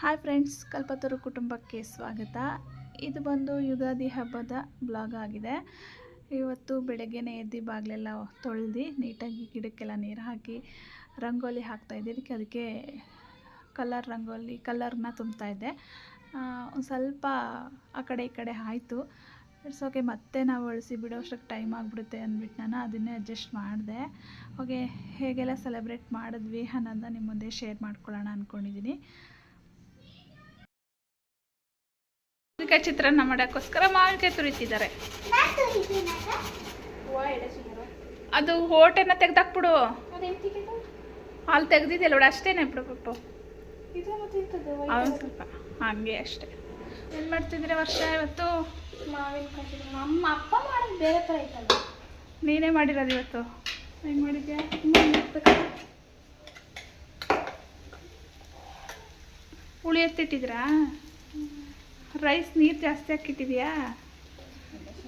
Hi friends, ಕಲ್ಪತರು ಕುಟುಂಬಕ್ಕೆ ಸ್ವಾಗತ. ಇದು ಬಂದು ಯುಗಾದಿ ಹಬ್ಬದ ಬ್ಲಾಗ್ ಆಗಿದೆ. ಇವತ್ತು ಬೆಳಗ್ಗೆನೇ ಎದ್ದು ಬಾಗಿಲೆಲ್ಲ ತೊಳೆದು ನೀಟಾಗಿ ಗಿಡಕ್ಕೆಲ್ಲ ನೀರು ಹಾಕಿ ರಂಗೋಲಿ ಹಾಕ್ತಾಯಿದ್ದೆ. ಅದಕ್ಕೆ ಕಲರ್ ರಂಗೋಲಿ ಕಲರ್ನ ತುಂಬ್ತಾಯಿದ್ದೆ. ಒಂದು ಸ್ವಲ್ಪ ಆ ಕಡೆ ಈ ಕಡೆ ಆಯಿತು. ಇಟ್ಸ್ ಓಕೆ, ಮತ್ತೆ ನಾವು ಅಳಿಸಿ ಬಿಡೋಷ್ಟಕ್ಕೆ ಟೈಮ್ ಆಗಿಬಿಡುತ್ತೆ ಅಂದ್ಬಿಟ್ಟು ನಾನು ಅದನ್ನೇ ಅಡ್ಜಸ್ಟ್ ಮಾಡಿದೆ. ಓಕೆ, ಹೇಗೆಲ್ಲ ಸೆಲೆಬ್ರೇಟ್ ಮಾಡಿದ್ವಿ ಅನ್ನೋದನ್ನ ನಿಮ್ಮ ಮುಂದೆ ಶೇರ್ ಮಾಡ್ಕೊಳ್ಳೋಣ ಅಂದ್ಕೊಂಡಿದ್ದೀನಿ. ಮಾವಿನಕಾಯಿ ಚಿತ್ರಾನ್ನ ಮಾಡೋಕ್ಕೋಸ್ಕರ ಮಾವಿನಕಾಯಿ ತುರಿತಿದ್ದಾರೆ. ಅದು ಹೋಟೆನ ತೆಗ್ದಾಕ್ಬಿಡು. ಅಲ್ಲಿ ತೆಗ್ದಿದ್ದಿಲ್ಲ ನೋಡಿ, ಅಷ್ಟೇನೆ ಬಿಡು ಪಪ್ಪು. ಸ್ವಲ್ಪ ಹಂಗೆ ಅಷ್ಟೇ. ಏನು ಮಾಡ್ತಿದ್ರೆ ವರ್ಷ ಇವತ್ತು? ಮಾವಿನಕಾಯಿ ನಮ್ಮ ಅಪ್ಪ ಮಾಡೋದು ಬೇರೆ ಥರ ಐತಲ್ಲ. ನೀನೇ ಮಾಡಿರೋದು ಇವತ್ತು. ಹೆಂಗೆ ಮಾಡಿದ್ಯಾ? ಹುಳಿ ಎತ್ತಿಟ್ಟಿದ್ರಾ? ರೈಸ್ ನೀರು ಜಾಸ್ತಿ ಹಾಕಿಟ್ಟಿದ್ಯಾ?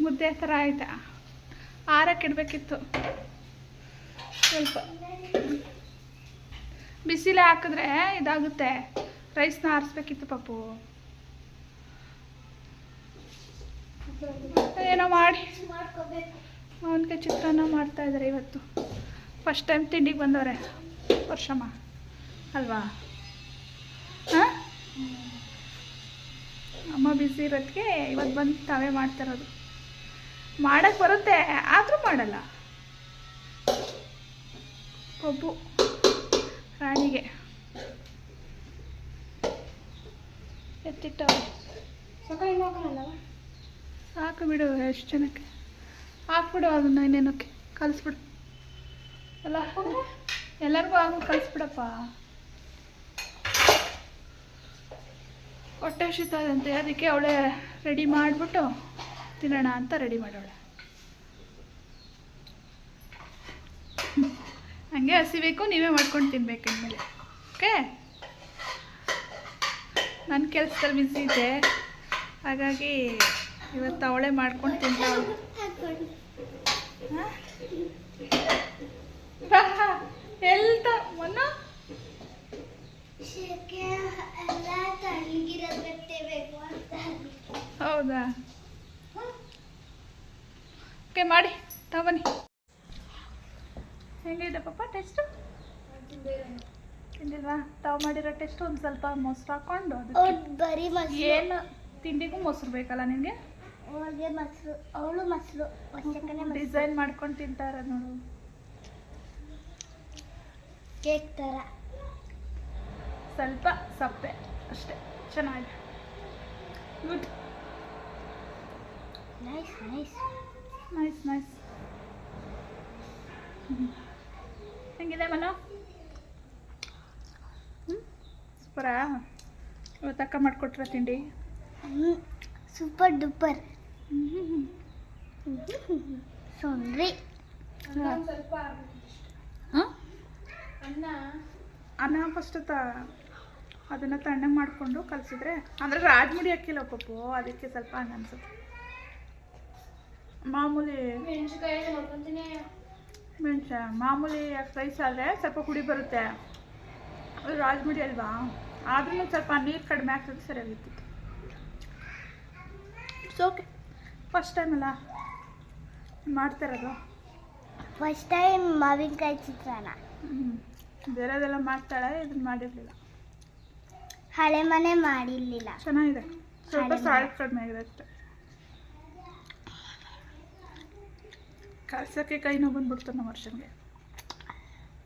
ಮುದ್ದೆ ಥರ ಆಯಿತಾ? ಆರಕ್ಕೆ ಇಡಬೇಕಿತ್ತು. ಸ್ವಲ್ಪ ಬಿಸಿಲೇ ಹಾಕಿದ್ರೆ ಇದಾಗುತ್ತೆ. ರೈಸ್ನ ಆರಿಸ್ಬೇಕಿತ್ತು ಪಪ್ಪು. ಏನೋ ಮಾಡಿ ಮಾವಿನಕಾಯಿ ಚಿತ್ರಾನ್ನ ಮಾಡ್ತಾಯಿದ್ದಾರೆ ಇವತ್ತು. ಫಸ್ಟ್ ಟೈಮ್ ತಿಂಡಿಗೆ ಬಂದವ್ರೆ ವರ್ಷಮ್ಮ ಅಲ್ವಾ? ಹಾಂ, ಅಮ್ಮ ಬ್ಯುಸಿ ಇರೋದಕ್ಕೆ ಇವತ್ತು ಬಂದು ತಾವೇ ಮಾಡ್ತಾಯಿರೋದು. ಮಾಡೋಕ್ಕೆ ಬರುತ್ತೆ, ಆದರೂ ಮಾಡಲ್ಲ. ಒಬ್ಬು ರಾಣಿಗೆ ಎತ್ತಿಟ್ಟವ್ರೆ. ಸಾಕು ಬಿಡು, ಎಷ್ಟು ಜನಕ್ಕೆ ಹಾಕ್ಬಿಡು. ಅದನ್ನು ಇನ್ನೇನಕ್ಕೆ ಕಲಿಸ್ಬಿಡು. ಎಲ್ಲರಿಗೂ ಆಗು, ಕಲಿಸ್ಬಿಡಪ್ಪ. ಹೊಟ್ಟೆ ಹಸಿತಾದಂತೆ, ಅದಕ್ಕೆ ಅವಳೇ ರೆಡಿ ಮಾಡಿಬಿಟ್ಟು ತಿನ್ನೋಣ ಅಂತ ರೆಡಿ ಮಾಡೋಳೆ. ಹಂಗೆ ಹಸಿಬೇಕು, ನೀವೇ ಮಾಡ್ಕೊಂಡು ತಿನ್ಬೇಕು ಇನ್ಮೇಲೆ. ಓಕೆ, ನನ್ನ ಕೆಲಸದಲ್ಲಿ ಬಿಸಿ ಇದೆ, ಹಾಗಾಗಿ ಇವತ್ತು ಅವಳೇ ಮಾಡ್ಕೊಂಡು ತಿಂತಾವಳು. ಎಲ್ತ ಮೊನ್ನ ಹೌದಾ? ಓಕೆ, ಮಾಡಿ ತಗೊಬನ್ನಿ. ಹೆಂಗಿದೆ ಪಾಪ ಟೇಸ್ಟು? ತಿಂದಿಲ್ವಾ? ತಾವು ಮಾಡಿರೋ ಟೇಸ್ಟು ಒಂದು ಸ್ವಲ್ಪ ಮೊಸರು ಹಾಕ್ಕೊಂಡು. ಅದಕ್ಕೆ ಏನು ತಿಂಡಿಗೂ ಮೊಸರು ಬೇಕಲ್ಲ ನಿನಗೆ? ಮೊಸರು, ಅವಳು ಮೊಸರು ಡಿಸೈನ್ ಮಾಡ್ಕೊಂಡು ತಿಂತಾರ ನೋಡು, ಕೇಕ್ ಥರ. ಸ್ವಲ್ಪ ಸಪ್ಪೆ ಅಷ್ಟೇ, ಚೆನ್ನಾಗಿದೆ. Good, nice nice nice nice. ಹೆಂಗಿದೆ ಮನು? ಸೂಪರಾ? ಇವತ್ತು ಅಕ್ಕ ಮಾಡಿಕೊಟ್ರ ತಿಂಡಿ? Super duper. ಸೊಂಡ್ರಿ ಹಾಂ, ಅನ್ನ ಫಸ್ಟ್ ಅದನ್ನು ತಣ್ಣಗೆ ಮಾಡಿಕೊಂಡು ಕಲಿಸಿದ್ರೆ, ಅಂದರೆ ರಾಜ್ಮುಡಿ ಹಾಕಿಲ್ಲ ಪಪ್ಪು, ಅದಕ್ಕೆ ಸ್ವಲ್ಪ ಹಂಗೆ ಅನ್ಸುತ್ತೆ. ಮಾಮೂಲಿ ಮೆಣಸು ಮಾಮೂಲಿ ರೈಸ್ ಆದರೆ ಸ್ವಲ್ಪ ಹುಡಿ ಬರುತ್ತೆ. ಅದು ರಾಜ್ಮುಡಿ ಅಲ್ವಾ, ಆದ್ರೂ ಸ್ವಲ್ಪ ನೀರು ಕಡಿಮೆ ಆಗ್ತದೆ, ಸರಿಯಾಗಿತ್ತು. ಇಟ್ಸ್ ಓಕೆ, ಫಸ್ಟ್ ಟೈಮ್ ಅಲ್ಲ ಮಾಡ್ತಾಯಿರೋದು. ಫಸ್ಟ್ ಟೈಮ್ ಮಾವಿನಕಾಯಿ ಚಿತ್ರಾನ್ನ. ಬೇರೆದೆಲ್ಲ ಮಾಡ್ತಾಳೆ, ಇದನ್ನು ಮಾಡಿರಲಿಲ್ಲ. ಹಳೆ ಮನೆ ಮಾಡಿರಲಿಲ್ಲ. ಚೆನ್ನಾಗಿದೆ, ಸ್ವಲ್ಪ ಸಾಲ್ಟ್ ಕಡಿಮೆ ಆಗಿದೆ ಅಷ್ಟೆ. ಕಲ್ಸೋಕ್ಕೆ ಕೈ ನೋವು ಬಂದ್ಬಿಡ್ತು ನಮ್ಮ ವರ್ಷನಿಗೆ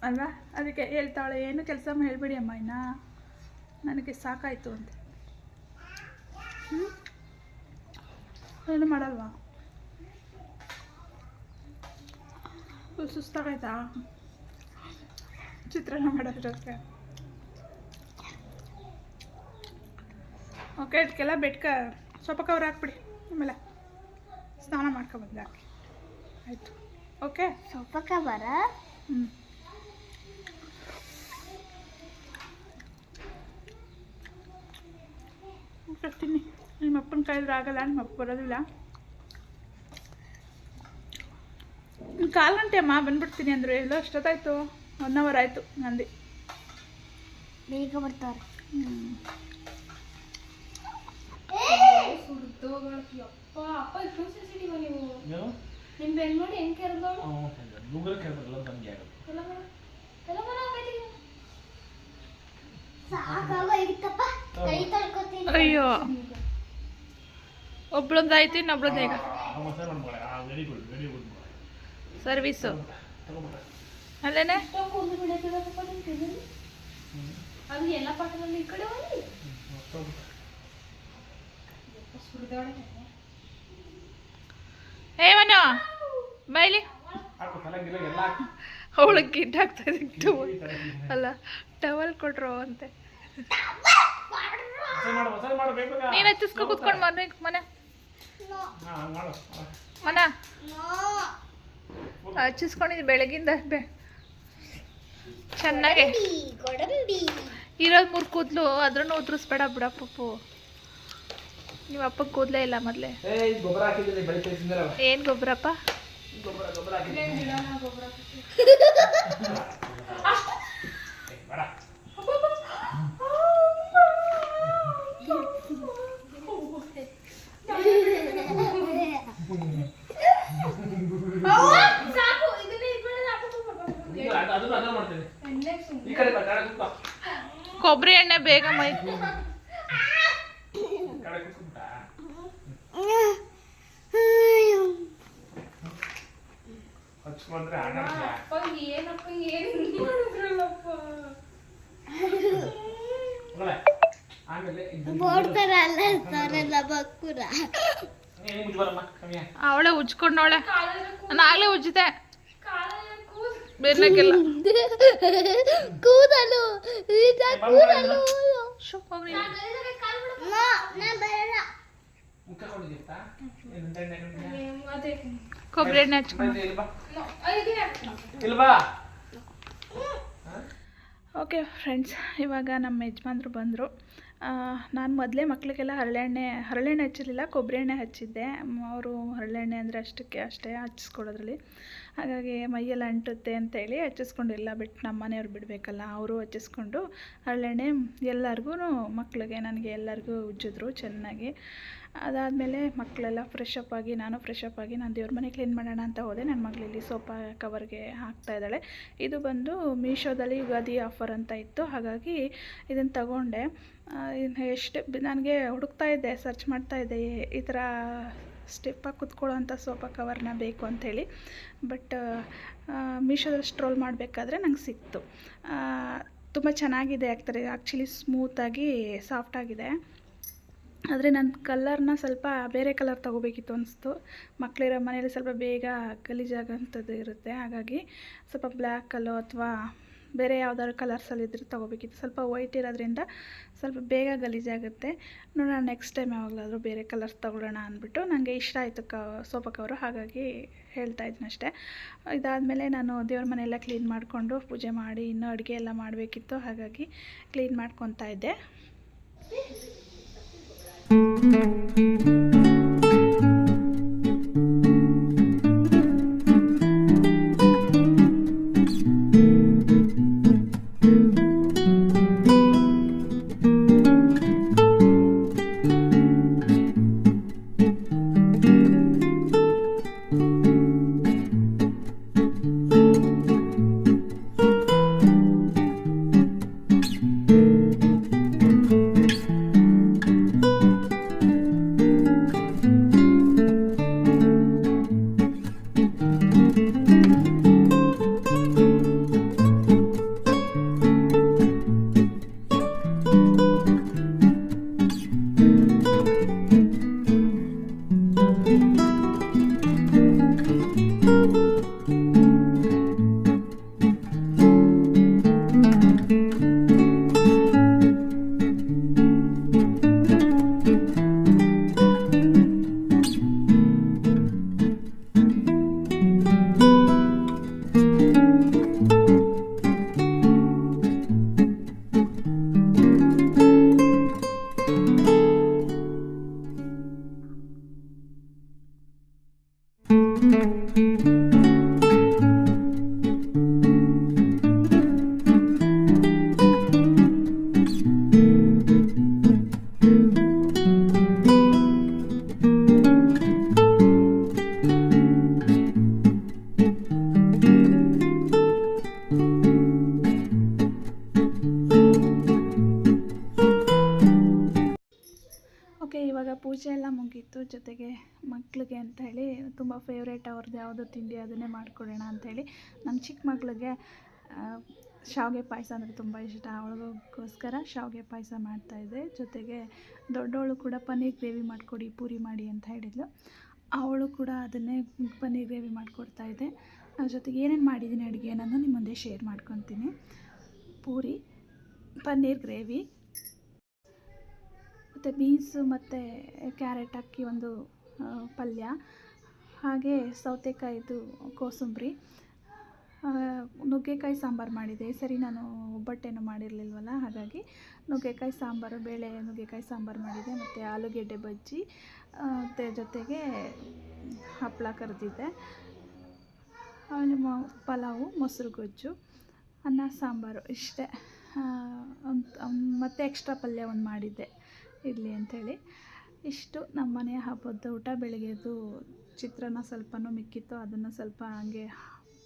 ಅಲ್ವಾ? ಅದಕ್ಕೆ ಹೇಳ್ತಾಳೆ, ಏನು ಕೆಲಸ ಹೇಳ್ಬೇಡಿ ಅಮ್ಮ, ಇನ್ನು ನನಗೆ ಸಾಕಾಯಿತು ಅಂತ. ಏನು ಮಾಡಲ್ವಾ? ಸುಸ್ತಾಗೈತಾ ಚಿತ್ರಾನ್ನ ಮಾಡೋದ್ರಕ್ಕೆ? ಓಕೆ, ಇದಕ್ಕೆಲ್ಲ ಬೆಟ್ಕ ಸ್ವಲ್ಪ ಕವರ್ ಹಾಕ್ಬಿಡಿ, ಆಮೇಲೆ ಸ್ನಾನ ಮಾಡ್ಕೊಬಂದು ಹಾಕಿ. ಆಯಿತು, ಓಕೆ. ಸ್ವಲ್ಪ ಕವರ. ತಿನ್ನಿ. ನಿಮ್ಮ ಅಪ್ಪನ ಕೈಯಲ್ಲಿ ಆಗಲ್ಲ, ನಿಮ್ಮ ಅಪ್ಪ ಬರೋದಿಲ್ಲ. 1/4 ಗಂಟೆ ಅಮ್ಮ ಬಂದ್ಬಿಡ್ತೀನಿ ಅಂದರೆ ಎಲ್ಲೋ ಅಷ್ಟೊತ್ತಾಯಿತು. 1 ಅವರ್ ಆಯಿತು ನಂದು. ಬೇಗ ಬರ್ತಾರೆ. ಅಪ್ಪ ಅಪ್ಪ ಇಷ್ಟು ಸಿಡಿವ ನೀವು ನಿಮ್ಮ ಬೆನ್ನು ನೋಡಿ ಹೆಂಗೆ ಕೆರೆದೋಳು ಗೂಗಲ್ ಕೇಳ್ತಾರಲ್ಲ ನಮ್ಗೆ ಯಾರು ಅಯ್ಯೋ ಒಬ್ಳೊಂದಾಯ್ತು ಇನ್ನೊಬ್ಳೊಂದು ಈಗ very good very good service ಅಲ್ಲೇನೆ ಅದು ಎಲ್ಲ ಪಟ್ಟದಲ್ಲಿ ಈ ಕಡೆ ಹೋಗಿ ಏವನು ಬೈಲಿ ಹಾಕು ತಲೆಗಿಲ್ಲ ಎಲ್ಲ ಹಾಕಿ ಅವಳಿಗೆ ಗಿಡ್ ಆಗ್ತದೆ ಟವಲ್ ಅಲ್ಲ ಟವಲ್ ಕೊಟ್ರು ಅಂತೆ ಮಸಾಜ್ ಮಾಡು ಬೇಕು ನೀನು ಹಚ್ಚಿಸ್ಕೊ ಕುತ್ಕೊಂಡು ಮನೆ ಮನೆ ಮಾಡು ಮನ ಹಚ್ಚಿಸ್ಕೊಂಡಿದ್ದು ಬೆಳಗಿಂದ ಚೆನ್ನಾಗೆ ಇರೋದು 3 ಕೂದಲು ಅದ್ರನ್ನು ಉದ್ರಿಸ್ಬೇಡ ಬಿಡ ಪಪ್ಪು ನೀವು ಅಪ್ಪಗೆ ಕೂದಲೇ ಇಲ್ಲ ಮೊದಲೇ ಗೊಬ್ಬರ ಹಾಕಿದ್ದೀನಿ ಬೆಳಿಗ್ಗೆ ಏನು ಗೊಬ್ಬರಪ್ಪ ಗೊಬ್ಬರ ಹಾಕಿದ್ದೀನಿ ಬೇಡ ಅದು ಮಾಡ್ತೀನಿ ಈ ಕಡೆ ಬಾ ಕಡೆ ಕೂತ್ಕೋ ಕೊಬ್ಬರಿ ಎಣ್ಣೆ ಬೇಗ ಮೈ ಕಡೆ ಕೂತ್ಕೊಂಡ್ಬಿಟ್ಟ ಹಚ್ಕೊಂಡ್ರೆ ಏನಪ್ಪ ಏನು ಮಾಡಿದ್ರಲ್ಲಪ್ಪ ಆಮೇಲೆ ಅವಳೆ ಉಜ್ಕೊಂಡವಳೆ ನಾನು ಆಗಲೇ ಉಜ್ಜಿದೆ ಬೇರ್ಲಕ್ಕೆಲ್ಲ ಕೂದಲು ಕೊಬ್ಬರಿ ಎಣ್ಣೆ ಹಚ್ಕೊಂಡು ಇಲ್ವಾ ಓಕೆ ಫ್ರೆಂಡ್ಸ್, ಇವಾಗ ನಮ್ಮ ಯಜಮಾನ್ರು ಬಂದರು. ನಾನು ಮೊದಲೇ ಮಕ್ಕಳಿಗೆಲ್ಲ ಹರಳೆಣ್ಣೆ ಹಚ್ಚಿರಲಿಲ್ಲ, ಕೊಬ್ಬರಿ ಎಣ್ಣೆ ಹಚ್ಚಿದ್ದೆ. ಅವರು ಹರಳೆಣ್ಣೆ ಅಂದರೆ ಅಷ್ಟೇ ಹಚ್ಚಿಸ್ಕೊಡೋದ್ರಲ್ಲಿ, ಹಾಗಾಗಿ ಮೈಯೆಲ್ಲ ಅಂಟುತ್ತೆ ಅಂತೇಳಿ ಹಚ್ಚಿಸ್ಕೊಂಡಿಲ್ಲ. ಬಿಟ್ಟು ನಮ್ಮ ಮನೆಯವ್ರು ಬಿಡಬೇಕಲ್ಲ, ಅವರು ಹಚ್ಚಿಸ್ಕೊಂಡು ಹರಳೆಣ್ಣೆ ಎಲ್ಲರಿಗೂ, ಮಕ್ಕಳಿಗೆ ನನಗೆ ಎಲ್ಲರಿಗೂ ಉಜ್ಜಿದ್ರು ಚೆನ್ನಾಗಿ. ಅದಾದಮೇಲೆ ಮಕ್ಕಳೆಲ್ಲ ಫ್ರೆಶ್ ಅಪ್ ಆಗಿ ನಾನು ದೇವ್ರ ಮನೆ ಕ್ಲೀನ್ ಮಾಡೋಣ ಅಂತ ಹೋದೆ. ನನ್ನ ಮಗಳಲ್ಲಿ ಸೋಫಾ ಕವರ್ಗೆ ಹಾಕ್ತಾಯಿದ್ದಾಳೆ. ಇದು ಬಂದು ಮೀಶೋದಲ್ಲಿ ಯುಗಾದಿ ಆಫರ್ ಅಂತ ಇತ್ತು, ಹಾಗಾಗಿ ಇದನ್ನು ತಗೊಂಡೆ. ನನಗೆ ಹುಡುಕ್ತಾ ಇದ್ದೆ, ಸರ್ಚ್ ಮಾಡ್ತಾಯಿದ್ದೆ ಈ ಥರ ಸ್ಟೆಪ್ಪಾಗಿ ಕುತ್ಕೊಳ್ಳೋ ಅಂಥ ಸೋಫಾ ಕವರ್ನ ಬೇಕು ಅಂಥೇಳಿ. ಬಟ್ ಮೀಶೋದಲ್ಲಿ ಸ್ಟ್ರೋಲ್ ಮಾಡಬೇಕಾದ್ರೆ ನಂಗೆ ಸಿಕ್ತು. ತುಂಬ ಚೆನ್ನಾಗಿದೆ, ಆ್ಯಕ್ಚುಲಿ ಸ್ಮೂತಾಗಿ ಸಾಫ್ಟಾಗಿದೆ. ಆದರೆ ನನ್ನ ಕಲರ್ನ ಸ್ವಲ್ಪ ಬೇರೆ ಕಲರ್ ತೊಗೋಬೇಕಿತ್ತು ಅನಿಸ್ತು. ಮಕ್ಕಳಿರೋ ಮನೇಲಿ ಸ್ವಲ್ಪ ಬೇಗ ಗಲೀಜಾಗೋಂಥದ್ದು ಇರುತ್ತೆ, ಹಾಗಾಗಿ ಸ್ವಲ್ಪ ಬ್ಲ್ಯಾಕಲ್ಲೋ ಅಥವಾ ಬೇರೆ ಯಾವ್ದಾದ್ರು ಕಲರ್ಸಲ್ಲಿದ್ದರೆ ತೊಗೋಬೇಕಿತ್ತು. ಸ್ವಲ್ಪ ವೈಟ್ ಇರೋದ್ರಿಂದ ಸ್ವಲ್ಪ ಬೇಗ ಗಲೀಜಾಗುತ್ತೆ. ನೋಡೋಣ ನೆಕ್ಸ್ಟ್ ಟೈಮ್ ಯಾವಾಗಲಾದರೂ ಬೇರೆ ಕಲರ್ಸ್ ತೊಗೊಳ್ಳೋಣ ಅಂದ್ಬಿಟ್ಟು ನನಗೆ ಇಷ್ಟ ಆಯಿತು ಸೋಫಾ ಕವರು, ಹಾಗಾಗಿ ಹೇಳ್ತಾ ಇದ್ದೀನಿ ಅಷ್ಟೇ. ಇದಾದಮೇಲೆ ನಾನು ದೇವ್ರ ಮನೆಯೆಲ್ಲ ಕ್ಲೀನ್ ಮಾಡಿಕೊಂಡು ಪೂಜೆ ಮಾಡಿ ಇನ್ನೂ ಅಡುಗೆ ಎಲ್ಲ ಮಾಡಬೇಕಿತ್ತು, ಹಾಗಾಗಿ ಕ್ಲೀನ್ ಮಾಡ್ಕೊತಾ ಇದ್ದೆ. ಇವಾಗ ಪೂಜೆ ಎಲ್ಲ ಮುಗೀತು. ಜೊತೆಗೆ ಮಕ್ಕಳಿಗೆ ಅಂತ ಹೇಳಿ ತುಂಬ ಫೇವ್ರೇಟ್ ಅವ್ರದ್ದು ಯಾವುದು ತಿಂಡಿ ಅದನ್ನೇ ಮಾಡಿಕೊಡೋಣ ಅಂಥೇಳಿ ನಮ್ಮ ಚಿಕ್ಕ ಮಗಳಿಗೆ ಶಾವಿಗೆ ಪಾಯಸ ಅಂದರೆ ತುಂಬ ಇಷ್ಟ. ಅವಳಿಗೋಸ್ಕರ ಶಾವಿಗೆ ಪಾಯಸ ಮಾಡ್ತಾಯಿದ್ದೆ. ಜೊತೆಗೆ ದೊಡ್ಡವಳು ಕೂಡ ಪನ್ನೀರ್ ಗ್ರೇವಿ ಮಾಡಿಕೊಡಿ, ಪೂರಿ ಮಾಡಿ ಅಂತ ಹೇಳಿದ್ಲು. ಅವಳು ಕೂಡ ಅದನ್ನೇ ಪನ್ನೀರ್ ಗ್ರೇವಿ ಮಾಡಿಕೊಡ್ತಾಯಿದ್ದೆ. ಜೊತೆಗೆ ಏನೇನು ಮಾಡಿದ್ದೀನಿ ಅಡುಗೆ ಅನ್ನೋದು ನಿಮ್ಮ ಮುಂದೆ ಶೇರ್ ಮಾಡ್ಕೊತೀನಿ. ಪೂರಿ, ಪನ್ನೀರ್ ಗ್ರೇವಿ ಮತ್ತು ಬೀನ್ಸು ಮತ್ತು ಕ್ಯಾರೆಟ್ ಹಾಕಿ ಒಂದು ಪಲ್ಯ, ಹಾಗೆ ಸೌತೆಕಾಯಿದು ಕೋಸಂಬರಿ, ನುಗ್ಗೆಕಾಯಿ ಸಾಂಬಾರು ಮಾಡಿದೆ. ಸರಿ ನಾನು ಒಬ್ಬಟ್ಟೇನು ಮಾಡಿರಲಿಲ್ವಲ್ಲ, ಹಾಗಾಗಿ ನುಗ್ಗೆಕಾಯಿ ಸಾಂಬಾರು, ಬೇಳೆ ನುಗ್ಗೆಕಾಯಿ ಸಾಂಬಾರು ಮಾಡಿದೆ. ಮತ್ತು ಆಲೂಗೆಡ್ಡೆ ಬಜ್ಜಿ, ಮತ್ತು ಜೊತೆಗೆ ಹಪ್ಪಳ ಕರೆದಿದ್ದೆ. ಆಮೇಲೆ ಪಲಾವು, ಮೊಸರು ಗೊಜ್ಜು, ಅನ್ನ ಸಾಂಬಾರು ಇಷ್ಟೇ. ಮತ್ತು ಎಕ್ಸ್ಟ್ರಾ ಪಲ್ಯ ಒಂದು ಮಾಡಿದ್ದೆ ಇರಲಿ ಅಂಥೇಳಿ. ಇಷ್ಟು ನಮ್ಮ ಮನೆಯ ಹಬ್ಬದ ಊಟ. ಬೆಳಗ್ಗೆದು ಚಿತ್ರಾನ್ನ ಸ್ವಲ್ಪನೂ ಮಿಕ್ಕಿತ್ತು, ಅದನ್ನು ಸ್ವಲ್ಪ ಹಂಗೆ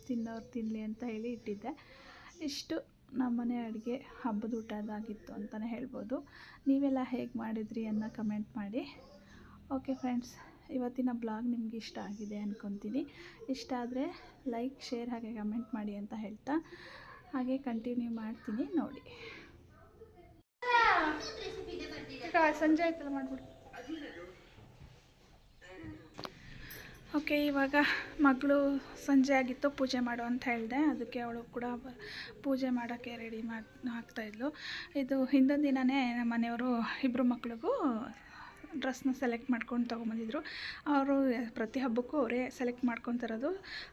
ತಿನ್ನೋರು ತಿನ್ನಲಿ ಅಂತ ಹೇಳಿ ಇಟ್ಟಿದ್ದೆ. ಇಷ್ಟು ನಮ್ಮನೆ ಅಡುಗೆ ಹಬ್ಬದ ಊಟದಾಗಿತ್ತು ಅಂತಲೇ ಹೇಳ್ಬೋದು. ನೀವೆಲ್ಲ ಹೇಗೆ ಮಾಡಿದ್ರಿ ಅನ್ನೋ ಕಮೆಂಟ್ ಮಾಡಿ. ಓಕೆ ಫ್ರೆಂಡ್ಸ್, ಇವತ್ತಿನ ಬ್ಲಾಗ್ ನಿಮ್ಗೆ ಇಷ್ಟ ಆಗಿದೆ ಅಂದ್ಕೊತೀನಿ. ಇಷ್ಟ ಆದರೆ ಲೈಕ್, ಶೇರ್ ಹಾಗೆ ಕಮೆಂಟ್ ಮಾಡಿ ಅಂತ ಹೇಳ್ತಾ ಹಾಗೆ ಕಂಟಿನ್ಯೂ ಮಾಡ್ತೀನಿ ನೋಡಿ. ಸಂಜೆ ಆಯ್ತಲ್ಲ ಮಾಡಿಬಿಡು. ಓಕೆ, ಇವಾಗ ಮಗಳು ಸಂಜೆ ಆಗಿತ್ತು, ಪೂಜೆ ಮಾಡು ಅಂತ ಹೇಳಿದೆ. ಅದಕ್ಕೆ ಅವಳು ಕೂಡ ಪೂಜೆ ಮಾಡೋಕ್ಕೆ ರೆಡಿ ಹಾಕ್ತಾಯಿದ್ಲು. ಇದು ಹಿಂದಿನ ದಿನವೇ ನಮ್ಮ ಮನೆಯವರು ಇಬ್ಬರು ಮಕ್ಳಿಗೂ ಡ್ರೆಸ್ನ ಸೆಲೆಕ್ಟ್ ಮಾಡ್ಕೊಂಡು ತೊಗೊಂಬಂದಿದ್ರು. ಅವರು ಪ್ರತಿ ಹಬ್ಬಕ್ಕೂ ಅವರೇ ಸೆಲೆಕ್ಟ್ ಮಾಡ್ಕೊತಿರೋದು.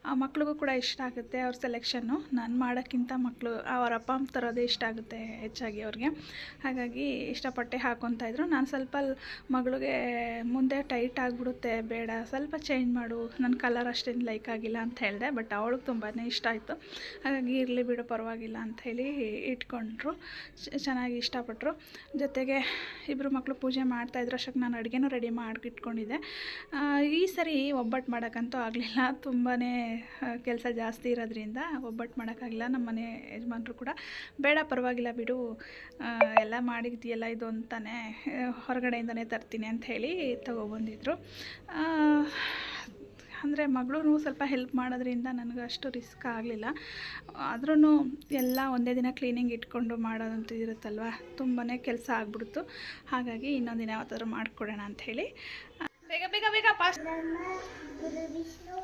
ಆ ಮಕ್ಳಿಗೂ ಕೂಡ ಇಷ್ಟ ಆಗುತ್ತೆ ಅವ್ರ ಸೆಲೆಕ್ಷನ್ನು. ನಾನು ಮಾಡೋಕ್ಕಿಂತ ಮಕ್ಕಳು ಅವರ ಅಪ್ಪ ಅಮ್ಮ ತರೋದೇ ಇಷ್ಟ ಆಗುತ್ತೆ ಹೆಚ್ಚಾಗಿ ಅವ್ರಿಗೆ. ಹಾಗಾಗಿ ಇಷ್ಟಪಟ್ಟೆ ಹಾಕ್ಕೊತಾಯಿದ್ರು. ನಾನು ಸ್ವಲ್ಪ ಮಗಳಿಗೆ ಮುಂದೆ ಟೈಟ್ ಆಗಿಬಿಡುತ್ತೆ, ಬೇಡ ಸ್ವಲ್ಪ ಚೇಂಜ್ ಮಾಡು, ನನ್ನ ಕಲರ್ ಅಷ್ಟೇನು ಲೈಕ್ ಆಗಿಲ್ಲ ಅಂತ ಹೇಳಿದೆ. ಬಟ್ ಅವಳಿಗೆ ತುಂಬಾ ಇಷ್ಟ ಆಯಿತು. ಹಾಗಾಗಿ ಇರಲಿ ಬಿಡು ಪರವಾಗಿಲ್ಲ ಅಂಥೇಳಿ ಇಟ್ಕೊಂಡ್ರು. ಚೆನ್ನಾಗಿ ಇಷ್ಟಪಟ್ಟರು. ಜೊತೆಗೆ ಇಬ್ಬರು ಮಕ್ಕಳು ಪೂಜೆ ಮಾಡ್ತಾಯಿದ್ರು. ಅಷ್ಟಕ್ಕೆ ನಾನು ಅಡುಗೆನೂ ರೆಡಿ ಮಾಡಿ ಇಟ್ಕೊಂಡಿದ್ದೆ. ಈ ಸರಿ ಒಬ್ಬಟ್ಟು ಮಾಡೋಕ್ಕಂತೂ ಆಗಲಿಲ್ಲ. ತುಂಬಾ ಕೆಲಸ ಜಾಸ್ತಿ ಇರೋದ್ರಿಂದ ಒಬ್ಬಟ್ಟು ಮಾಡೋಕ್ಕಾಗಿಲ್ಲ. ನಮ್ಮ ಮನೆ ಯಜಮಾನ್ರು ಕೂಡ ಬೇಡ ಪರವಾಗಿಲ್ಲ ಬಿಡು, ಎಲ್ಲ ಮಾಡಿದ್ಯಲ್ಲ ಇದು ಅಂತಾನೆ, ಹೊರಗಡೆಯಿಂದನೇ ತರ್ತೀನಿ ಅಂಥೇಳಿ ತೊಗೊಬಂದಿದ್ರು. ಅಂದರೆ ಮಗಳೂ ಸ್ವಲ್ಪ ಹೆಲ್ಪ್ ಮಾಡೋದ್ರಿಂದ ನನಗೆ ಅಷ್ಟು ರಿಸ್ಕ್ ಆಗಲಿಲ್ಲ. ಆದ್ರೂ ಎಲ್ಲ ಒಂದೇ ದಿನ ಕ್ಲೀನಿಂಗ್ ಇಟ್ಕೊಂಡು ಮಾಡೋದಂತ ಇರುತ್ತಲ್ವ, ತುಂಬಾ ಕೆಲಸ ಆಗ್ಬಿಡ್ತು. ಹಾಗಾಗಿ ಇನ್ನೊಂದು ದಿನ ಯಾವತ್ತಾದ್ರೂ ಮಾಡಿಕೊಡೋಣ ಅಂಥೇಳಿ ಬೇಗ ಬೇಗ ಬೇಗ ಪಾಸ್. ಗುರು ವಿಷ್ಣು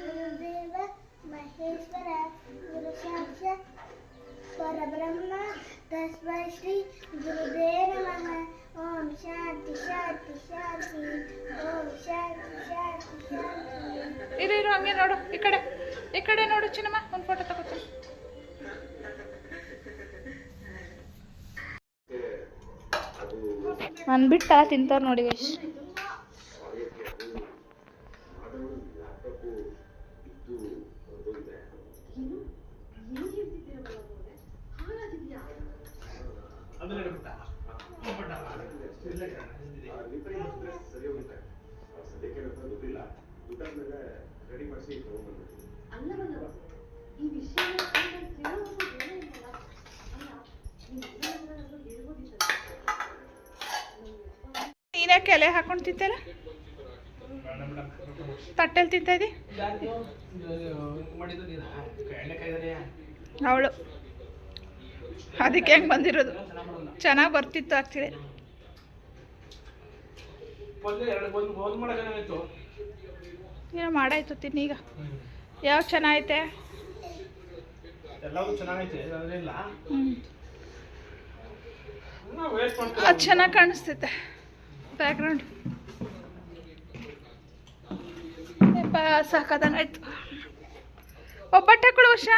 ಗುರುದೇವ ಮಹೇಶ್ವರ ಗುರು ಸಾಕ್ಷಾತ್ ಪರಬ್ರಹ್ಮ ತಸ್ಮೈ ಶ್ರೀ ಗುರುದೇವ ನಮಃ. ಓಂ ಶಾಂತಿ ಶಾಂತಿ ಶಾಂತಿ. ಓಂ ಶಾಂತಿ ಶಾಂತಿ ಶಾಂತಿ. ಇರು ಹಂಗೆ ನೋಡು, ಈ ಕಡೆ ನೋಡು ಚಿನ್ನಮ್ಮ, ಒಂದು ಫೋಟೋ ತಗೋತೀನಿ. ನಾನು ಬಿಟ್ಟ ತಿಂತವ್ರು ನೋಡಿ ಎಷ್ಟು. ನೀನ್ಯಾಕೆ ಎಲೆ ಹಾಕೊಂಡು ತಿಂತಲ್ಲ, ತಟ್ಟೆಲಿ ತಿಂತಾ ಇದ್ದಿ. ಅವಳು ಅದಕ್ಕೆ ಹೆಂಗೆ ಬಂದಿರೋದು, ಚೆನ್ನಾಗಿ ಬರ್ತಿತ್ತು ಆ್ಯಕ್ಚುಲಿ. ಏನೋ ಮಾಡಾಯ್ತು ತಿನ್ನೀಗ. ಯಾವ ಚೆನ್ನಾಗೈತೆ, ಅದು ಚೆನ್ನಾಗಿ ಕಾಣಿಸ್ತೈತೆ ಬ್ಯಾಕ್ಗ್ರೌಂಡ್. ಸಾಕಾದಂಗಾಯ್ತು. ಒಬ್ಬಟ್ಟು ಹಾಕೊಳ್ಳೋ ವರ್ಷ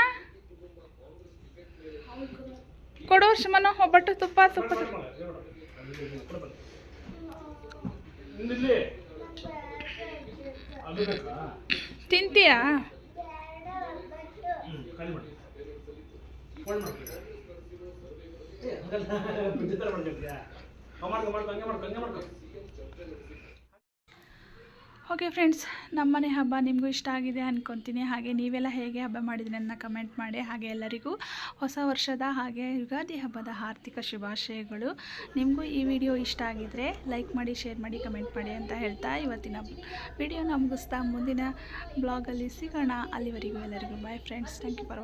ಕೊಡು ವರ್ಷ ಮನ, ಒಬ್ಬಟ್ಟು ತುಪ್ಪ ತಿಂತೀಯಾ? ಓಕೆ ಫ್ರೆಂಡ್ಸ್, ನಮ್ಮನೆ ಹಬ್ಬ ನಿಮಗೂ ಇಷ್ಟ ಆಗಿದೆ ಅಂದ್ಕೊತೀನಿ. ಹಾಗೆ ನೀವೆಲ್ಲ ಹೇಗೆ ಹಬ್ಬ ಮಾಡಿದ್ರಿ ಅಂತ ಕಮೆಂಟ್ ಮಾಡಿ. ಹಾಗೆ ಎಲ್ಲರಿಗೂ ಹೊಸ ವರ್ಷದ ಹಾಗೆ ಯುಗಾದಿ ಹಬ್ಬದ ಆರ್ಥಿಕ ಶುಭಾಶಯಗಳು. ನಿಮಗೂ ಈ ವಿಡಿಯೋ ಇಷ್ಟ ಆಗಿದರೆ ಲೈಕ್ ಮಾಡಿ, ಶೇರ್ ಮಾಡಿ, ಕಮೆಂಟ್ ಮಾಡಿ ಅಂತ ಹೇಳ್ತಾ ಇವತ್ತಿನ ವಿಡಿಯೋನ ಮುಗಿಸ್ತಾ ಮುಂದಿನ ಬ್ಲಾಗಲ್ಲಿ ಸಿಗೋಣ. ಅಲ್ಲಿವರೆಗೂ ಎಲ್ಲರಿಗೂ bye friends. Thank you for